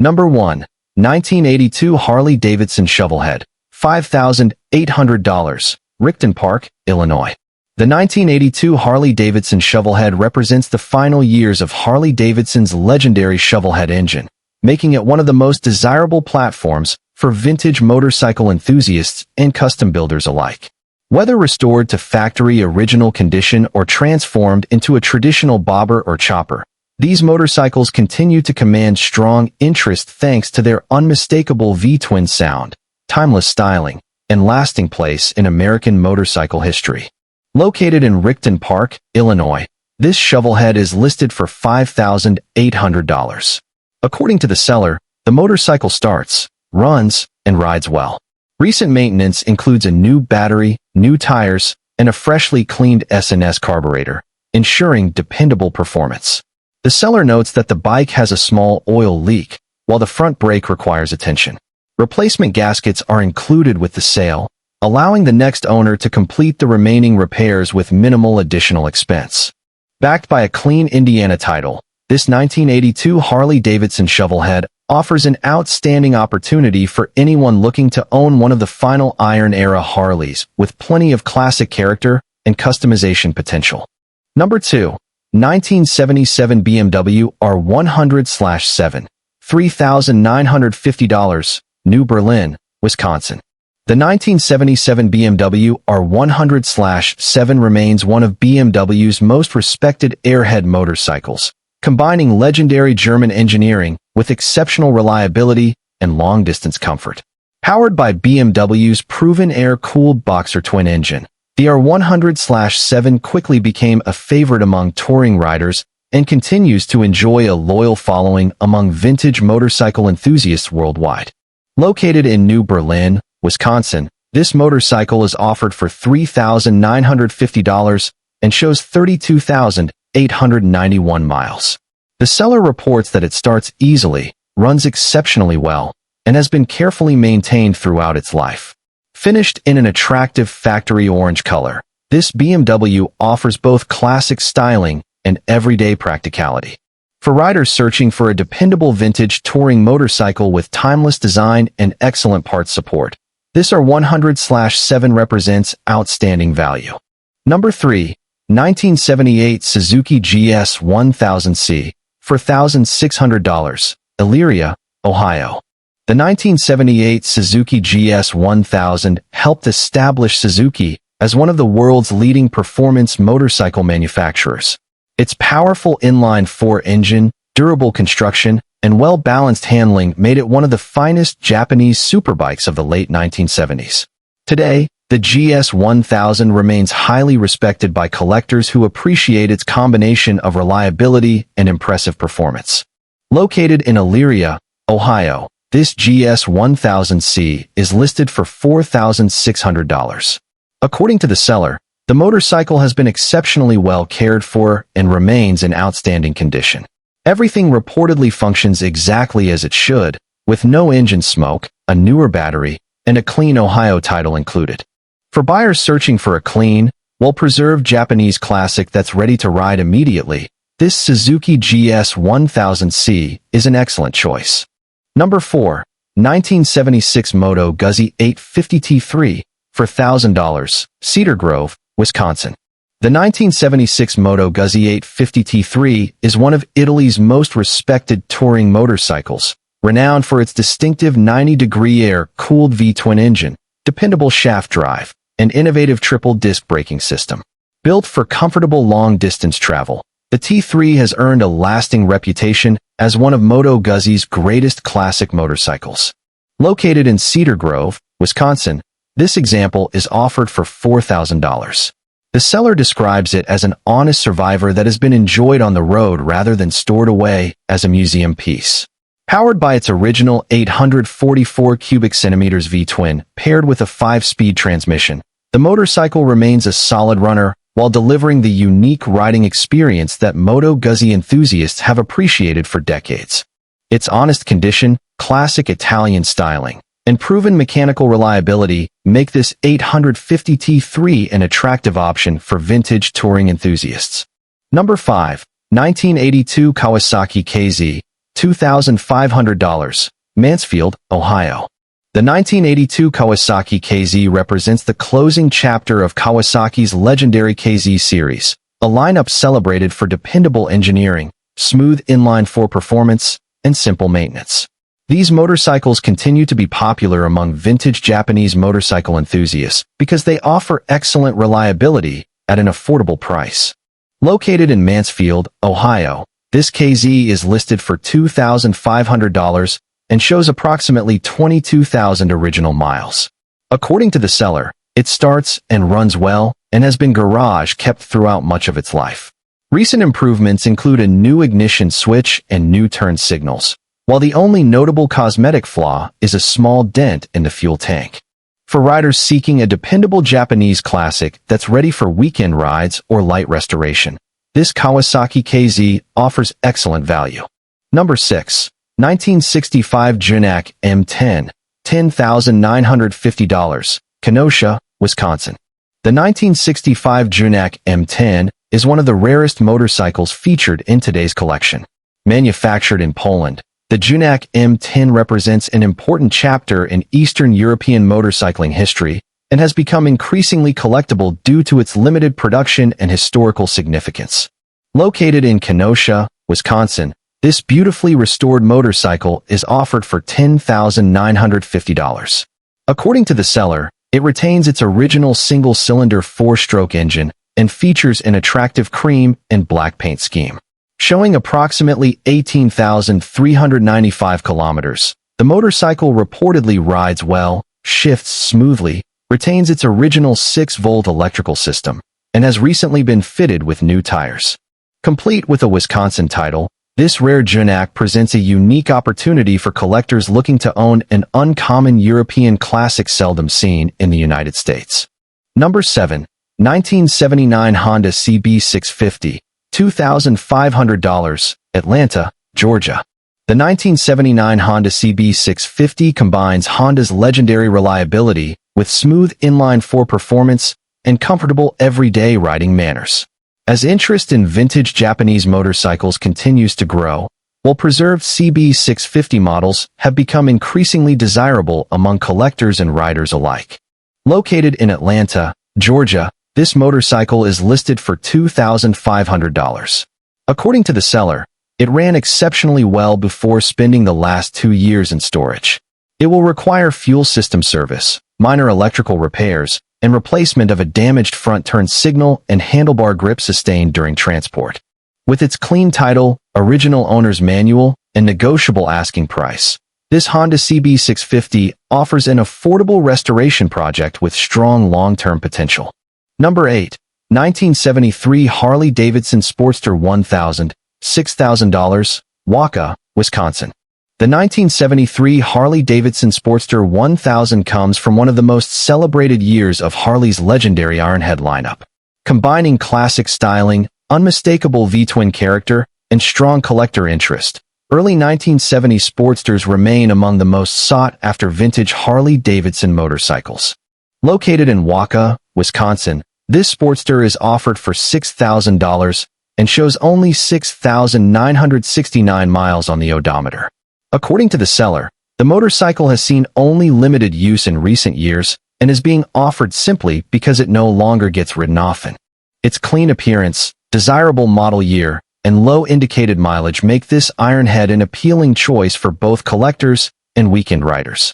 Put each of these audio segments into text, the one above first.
Number 1. 1982 Harley-Davidson Shovelhead, $5,800, Rickton Park, Illinois. The 1982 Harley-Davidson Shovelhead represents the final years of Harley-Davidson's legendary Shovelhead engine, making it one of the most desirable platforms for vintage motorcycle enthusiasts and custom builders alike. Whether restored to factory original condition or transformed into a traditional bobber or chopper, these motorcycles continue to command strong interest thanks to their unmistakable V-twin sound, timeless styling, and lasting place in American motorcycle history. Located in Rickton Park, Illinois, this Shovelhead is listed for $5,800. According to the seller, the motorcycle starts, runs, and rides well. Recent maintenance includes a new battery, new tires, and a freshly cleaned S&S carburetor, ensuring dependable performance. The seller notes that the bike has a small oil leak, while the front brake requires attention. Replacement gaskets are included with the sale, allowing the next owner to complete the remaining repairs with minimal additional expense. Backed by a clean Indiana title, this 1982 Harley-Davidson Shovelhead offers an outstanding opportunity for anyone looking to own one of the final Iron-era Harleys with plenty of classic character and customization potential. Number 2. 1977 BMW R100/7, $3,950, New Berlin, Wisconsin. The 1977 BMW R100/7 remains one of BMW's most respected airhead motorcycles, combining legendary German engineering with exceptional reliability and long-distance comfort. Powered by BMW's proven air-cooled boxer twin engine, the R100/7 quickly became a favorite among touring riders and continues to enjoy a loyal following among vintage motorcycle enthusiasts worldwide. Located in New Berlin, Wisconsin, this motorcycle is offered for $3,950 and shows 32,891 miles. The seller reports that it starts easily, runs exceptionally well, and has been carefully maintained throughout its life. Finished in an attractive factory orange color, this BMW offers both classic styling and everyday practicality. For riders searching for a dependable vintage touring motorcycle with timeless design and excellent parts support, this R100/7 represents outstanding value. Number 3. 1978 Suzuki GS 1000C, $4,600, Elyria, Ohio. The 1978 Suzuki GS 1000 helped establish Suzuki as one of the world's leading performance motorcycle manufacturers. Its powerful inline-4 engine, durable construction, and well-balanced handling made it one of the finest Japanese superbikes of the late 1970s. Today, the GS 1000 remains highly respected by collectors who appreciate its combination of reliability and impressive performance. Located in Elyria, Ohio, this GS 1000C is listed for $4,600. According to the seller, the motorcycle has been exceptionally well cared for and remains in outstanding condition. Everything reportedly functions exactly as it should, with no engine smoke, a newer battery, and a clean Ohio title included. For buyers searching for a clean, well-preserved Japanese classic that's ready to ride immediately, this Suzuki GS 1000C is an excellent choice. Number 4. 1976 Moto Guzzi 850 T3, for $1,000, Cedar Grove, Wisconsin. The 1976 Moto Guzzi 850 T3 is one of Italy's most respected touring motorcycles, renowned for its distinctive 90-degree air-cooled V-twin engine, dependable shaft drive, and innovative triple-disc braking system. Built for comfortable long-distance travel, the T3 has earned a lasting reputation as one of Moto Guzzi's greatest classic motorcycles. Located in Cedar Grove, Wisconsin, this example is offered for $4,000. The seller describes it as an honest survivor that has been enjoyed on the road rather than stored away as a museum piece. Powered by its original 844 cubic centimeters V-twin paired with a 5-speed transmission, the motorcycle remains a solid runner while delivering the unique riding experience that Moto Guzzi enthusiasts have appreciated for decades. Its honest condition, classic Italian styling, and proven mechanical reliability make this 850 T3 an attractive option for vintage touring enthusiasts. Number 5. 1982 Kawasaki KZ $2,500, Mansfield, Ohio. The 1982 Kawasaki KZ represents the closing chapter of Kawasaki's legendary KZ series, a lineup celebrated for dependable engineering, smooth inline-4 performance, and simple maintenance. These motorcycles continue to be popular among vintage Japanese motorcycle enthusiasts because they offer excellent reliability at an affordable price. Located in Mansfield, Ohio, this KZ is listed for $2,500 and shows approximately 22,000 original miles. According to the seller, it starts and runs well and has been garage kept throughout much of its life. Recent improvements include a new ignition switch and new turn signals, while the only notable cosmetic flaw is a small dent in the fuel tank. For riders seeking a dependable Japanese classic that's ready for weekend rides or light restoration, this Kawasaki KZ offers excellent value. Number 6. 1965 Junak M10, $10,950, Kenosha, Wisconsin. The 1965 Junak M10 is one of the rarest motorcycles featured in today's collection. Manufactured in Poland, the Junak M10 represents an important chapter in Eastern European motorcycling history and has become increasingly collectible due to its limited production and historical significance. Located in Kenosha, Wisconsin, this beautifully restored motorcycle is offered for $10,950. According to the seller, it retains its original single-cylinder 4-stroke engine and features an attractive cream and black paint scheme. Showing approximately 18,395 kilometers, the motorcycle reportedly rides well, shifts smoothly, retains its original 6-volt electrical system, and has recently been fitted with new tires. Complete with a Wisconsin title, this rare Junak presents a unique opportunity for collectors looking to own an uncommon European classic seldom seen in the United States. Number 7. 1979 Honda CB650, $2,500, Atlanta, Georgia. The 1979 Honda CB650 combines Honda's legendary reliability with smooth inline-4 performance and comfortable everyday riding manners. As interest in vintage Japanese motorcycles continues to grow, well-preserved CB650 models have become increasingly desirable among collectors and riders alike. Located in Atlanta, Georgia, this motorcycle is listed for $2,500. According to the seller, it ran exceptionally well before spending the last 2 years in storage. It will require fuel system service, minor electrical repairs, and replacement of a damaged front turn signal and handlebar grip sustained during transport. With its clean title, original owner's manual, and negotiable asking price, this Honda CB650 offers an affordable restoration project with strong long-term potential. Number 8. 1973 Harley-Davidson Sportster 1000, $6,000, Waukah, Wisconsin. The 1973 Harley-Davidson Sportster 1000 comes from one of the most celebrated years of Harley's legendary Ironhead lineup. Combining classic styling, unmistakable V-twin character, and strong collector interest, early 1970s Sportsters remain among the most sought-after vintage Harley-Davidson motorcycles. Located in Waukah, Wisconsin, this Sportster is offered for $6,000 and shows only 6,969 miles on the odometer. According to the seller, the motorcycle has seen only limited use in recent years and is being offered simply because it no longer gets ridden often. Its clean appearance, desirable model year, and low indicated mileage make this Ironhead an appealing choice for both collectors and weekend riders.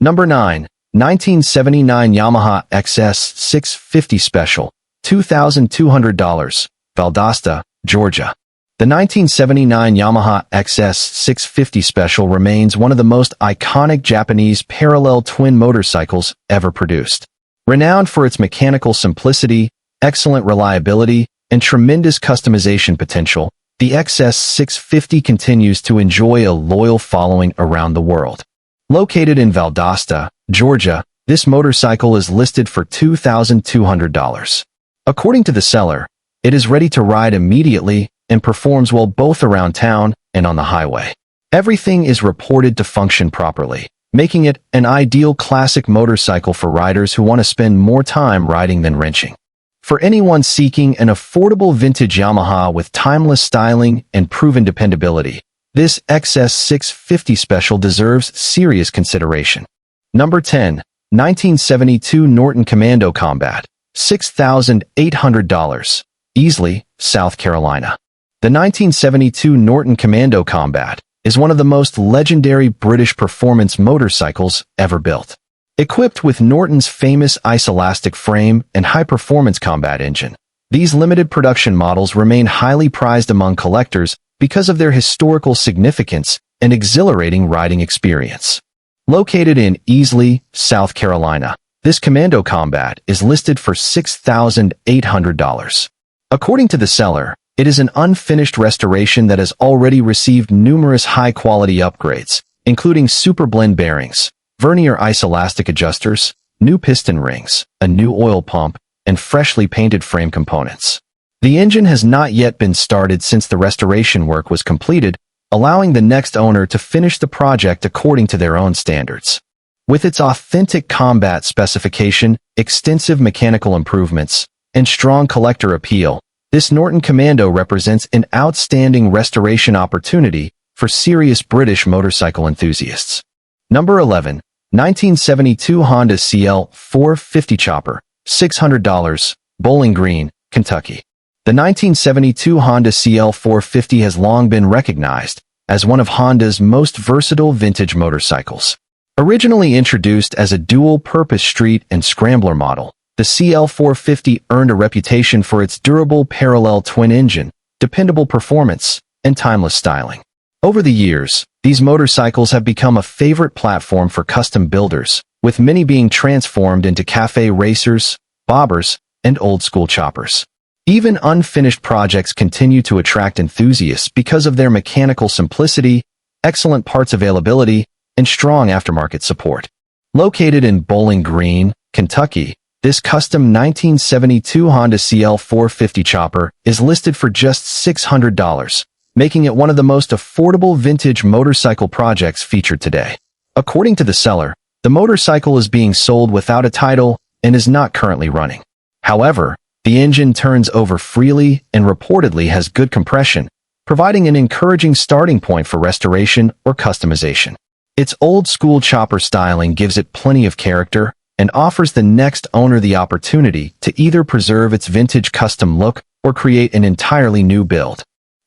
Number 9. 1979 Yamaha XS650 Special, $2,200, Valdosta, Georgia. The 1979 Yamaha XS650 Special remains one of the most iconic Japanese parallel twin motorcycles ever produced. Renowned for its mechanical simplicity, excellent reliability, and tremendous customization potential, the XS650 continues to enjoy a loyal following around the world. Located in Valdosta, Georgia, this motorcycle is listed for $2,200. According to the seller, it is ready to ride immediately and performs well both around town and on the highway. Everything is reported to function properly, making it an ideal classic motorcycle for riders who want to spend more time riding than wrenching. For anyone seeking an affordable vintage Yamaha with timeless styling and proven dependability, This XS650 Special deserves serious consideration. Number 10. 1972 Norton Commando Combat. $6,800. Easley, South Carolina. The 1972 Norton Commando Combat is one of the most legendary British performance motorcycles ever built. Equipped with Norton's famous ice-elastic frame and high-performance combat engine, these limited production models remain highly prized among collectors because of their historical significance and exhilarating riding experience. Located in Easley, South Carolina, this Commando Combat is listed for $6,800. According to the seller, it is an unfinished restoration that has already received numerous high-quality upgrades, including super blend bearings, vernier ice-elastic adjusters, new piston rings, a new oil pump, and freshly painted frame components. The engine has not yet been started since the restoration work was completed, allowing the next owner to finish the project according to their own standards. With its authentic combat specification, extensive mechanical improvements, and strong collector appeal, this Norton Commando represents an outstanding restoration opportunity for serious British motorcycle enthusiasts. Number 11. 1972 Honda CL450 Chopper, $600, Bowling Green, Kentucky. The 1972 Honda CL450 has long been recognized as one of Honda's most versatile vintage motorcycles. Originally introduced as a dual-purpose street and scrambler model, the CL450 earned a reputation for its durable parallel twin engine, dependable performance, and timeless styling. Over the years, these motorcycles have become a favorite platform for custom builders, with many being transformed into cafe racers, bobbers, and old-school choppers. Even unfinished projects continue to attract enthusiasts because of their mechanical simplicity, excellent parts availability, and strong aftermarket support. Located in Bowling Green, Kentucky, this custom 1972 Honda CL450 Chopper is listed for just $600, making it one of the most affordable vintage motorcycle projects featured today. According to the seller, the motorcycle is being sold without a title and is not currently running. However, the engine turns over freely and reportedly has good compression, providing an encouraging starting point for restoration or customization. Its old-school chopper styling gives it plenty of character and offers the next owner the opportunity to either preserve its vintage custom look or create an entirely new build.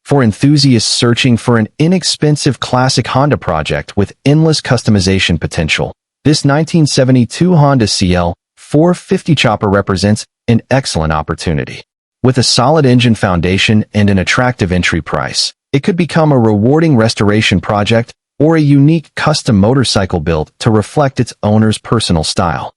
For enthusiasts searching for an inexpensive classic Honda project with endless customization potential, this 1972 Honda CL450 Chopper represents an excellent opportunity. With a solid engine foundation and an attractive entry price, it could become a rewarding restoration project or a unique custom motorcycle built to reflect its owner's personal style.